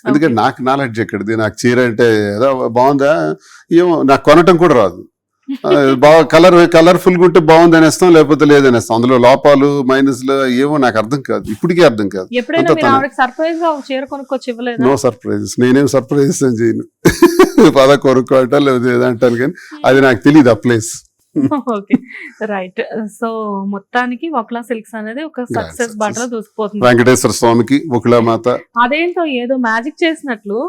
ఎందుకంటే నాకు నాలెడ్జ్ ఎక్కడిది, నాకు చీర అంటే ఏదో బాగుందా ఏమో నాకు కొనటం కూడా రాదు. బాగా కలర్ఫుల్ గా ఉంటే బాగుంది అనేస్తాం, లేకపోతే లేదనేస్తాం. అందులో లోపాలు మైనస్లు ఏమో నాకు అర్థం కాదు, ఇప్పటికీ అర్థం కాదు. ఎప్పుడైనా మీరు ఆవిడకి సర్ప్రైజ్ గా ఒక చీర కొనుక్కొచ్చి ఇవ్వలేదా? నో సర్ప్రైజెస్, నేనేం సర్ప్రైజెస్ అని చేయను. పద కొనుక్కోవటం లేకపోతే ఏదంటాను, కానీ అది నాకు తెలియదు ఆ ప్లేస్. Okay, right. సో మొత్తానికి వక్లా సిల్క్స్ అనేది ఒక సక్సెస్ బాటలో దూసుకుపోతుంది. వెంకటేశ్వర స్వామికి వకులామాత అదేంటో ఏదో మ్యాజిక్ చేసినట్లు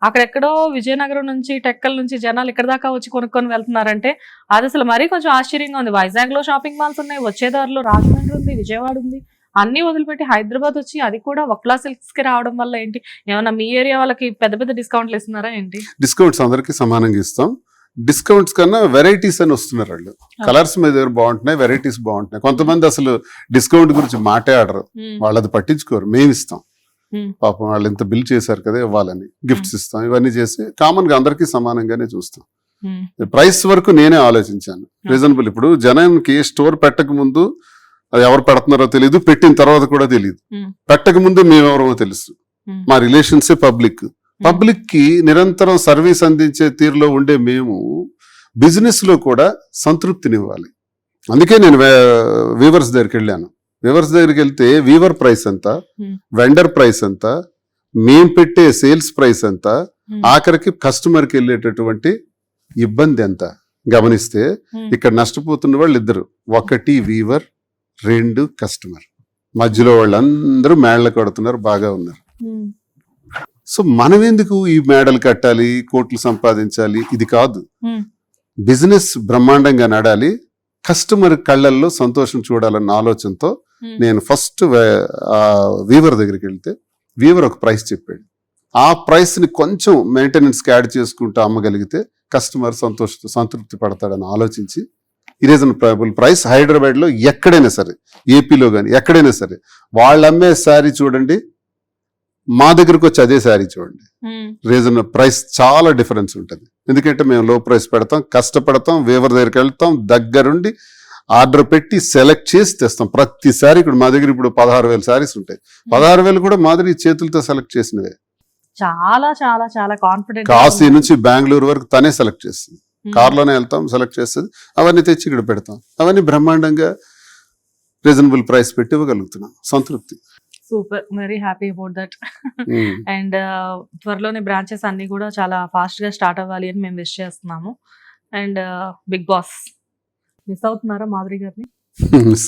అక్కడెక్కడో విజయనగరం నుంచి టెక్కల నుంచి జనాలు ఇక్కడ దాకా వచ్చి కొనుక్కొని వెళ్తున్నారంటే అది అసలు మరీ కొంచెం ఆశ్చర్యంగా ఉంది. వైజాగ్ లో షాపింగ్ మాల్స్ ఉన్నాయి, వచ్చేదారిలో రాజమండ్రి ఉంది, విజయవాడ ఉంది, అన్ని వదిలిపెట్టి హైదరాబాద్ వచ్చి అది కూడా వక్లా సిల్క్స్ కి రావడం వల్ల ఏంటి, ఏమన్నా మీ ఏరియా వాళ్ళకి పెద్ద పెద్ద డిస్కౌంట్లు ఇస్తున్నారా ఏంటి? డిస్కౌంట్స్ అందరికి సమానంగా ఇస్తాం. డిస్కౌంట్స్ కన్నా వెరైటీస్ అని వస్తున్నారు వాళ్ళు. కలర్స్ మీద దగ్గర బాగుంటున్నాయి, వెరైటీస్ బాగుంటున్నాయి. కొంతమంది అసలు డిస్కౌంట్ గురించి మాట్లాడరు, వాళ్ళది పట్టించుకోరు. మేము ఇస్తాం, పాపం వాళ్ళు ఎంత బిల్ చేశారు కదా ఇవ్వాలని గిఫ్ట్స్ ఇస్తాం. ఇవన్నీ చేసి కామన్ గా అందరికీ సమానంగానే చూస్తాం. ప్రైస్ వరకు నేనే ఆలోచించాను, రీజనబుల్. ఇప్పుడు జనానికి స్టోర్ పెట్టక ముందు అది ఎవరు పెడుతున్నారో తెలియదు, పెట్టిన తర్వాత కూడా తెలియదు. పెట్టక ముందు మేమెవరో తెలుసు. మా రిలేషన్సే పబ్లిక్. పబ్లిక్ కి నిరంతరం సర్వీస్ అందించే తీరులో ఉండే మేము బిజినెస్ లో కూడా సంతృప్తినివ్వాలి. అందుకే నేను వీవర్స్ దగ్గరికి వెళ్ళాను. వీవర్స్ దగ్గరికి వెళ్తే వీవర్ ప్రైస్ ఎంత, వెండర్ ప్రైస్ ఎంత, మేం పెట్టే సేల్స్ ప్రైస్ ఎంత, ఆఖరికి కస్టమర్కి వెళ్ళేటటువంటి ఇబ్బంది ఎంత గమనిస్తే ఇక్కడ నష్టపోతున్న వాళ్ళు ఇద్దరు. ఒకటి వీవర్, రెండు కస్టమర్. మధ్యలో వాళ్ళందరూ మేడలు కడుతున్నారు, బాగా ఉన్నారు. సో మనం ఎందుకు ఈ మేడలు కట్టాలి, కోట్లు సంపాదించాలి? ఇది కాదు. బిజినెస్ బ్రహ్మాండంగా నడాలి, కస్టమర్ కళ్ళల్లో సంతోషం చూడాలన్న ఆలోచనతో నేను ఫస్ట్ వీవర్ దగ్గరికి వెళ్తే వీవర్ ఒక ప్రైస్ చెప్పాడు. ఆ ప్రైస్ ని కొంచెం మెయింటెనెన్స్ కి యాడ్ చేసుకుంటూ అమ్మగలిగితే కస్టమర్ సంతృప్తి పడతాడని ఆలోచించి రీజనబుల్ ప్రైస్ హైదరాబాద్ లో ఎక్కడైనా సరే, ఏపీలో కానీ ఎక్కడైనా సరే వాళ్ళు అమ్మే శారీ చూడండి, మా దగ్గరకు వచ్చి అదే శారీ చూడండి, రీజనబుల్ ప్రైస్ చాలా డిఫరెన్స్ ఉంటుంది. ఎందుకంటే మేము లో ప్రైస్ పెడతాం, కష్టపడతాం, వీవర్ దగ్గరికి వెళ్తాం, దగ్గరుండి ఆర్డర్ పెట్టి సెలెక్ట్ చేసి తెస్తాం. ప్రతిసారి ఇక్కడ మా దగ్గర ఇప్పుడు 16,000 శారీస్ ఉంటాయి. 16,000 కూడా మాదిరి చేతులతో సెలెక్ట్ చేసినవే. చాలా చాలా చాలా కాన్ఫిడెంట్. కాశీ నుంచి బెంగళూరు వరకు తనే సెలెక్ట్ చేస్తుంది, కార్లోనే వెళ్తాం, సెలెక్ట్ చేస్తుంది, అవన్నీ తెచ్చి ఇక్కడ పెడతాం. అవన్నీ బ్రహ్మాండంగా రీజనబుల్ ప్రైస్ పెట్టి ఇవ్వగలుగుతున్నాం. సంతృప్తి. Super, very happy about that. And త్వరలోనే బ్రాంచెస్ అన్ని కూడా చాలా ఫాస్ట్ గా స్టార్ట్ అవ్వాలి అని మేము విష్ చేస్తున్నాము. అండ్ బిగ్ బాస్ మిస్ అవుతున్నారా మాధురి గారిని? మిస్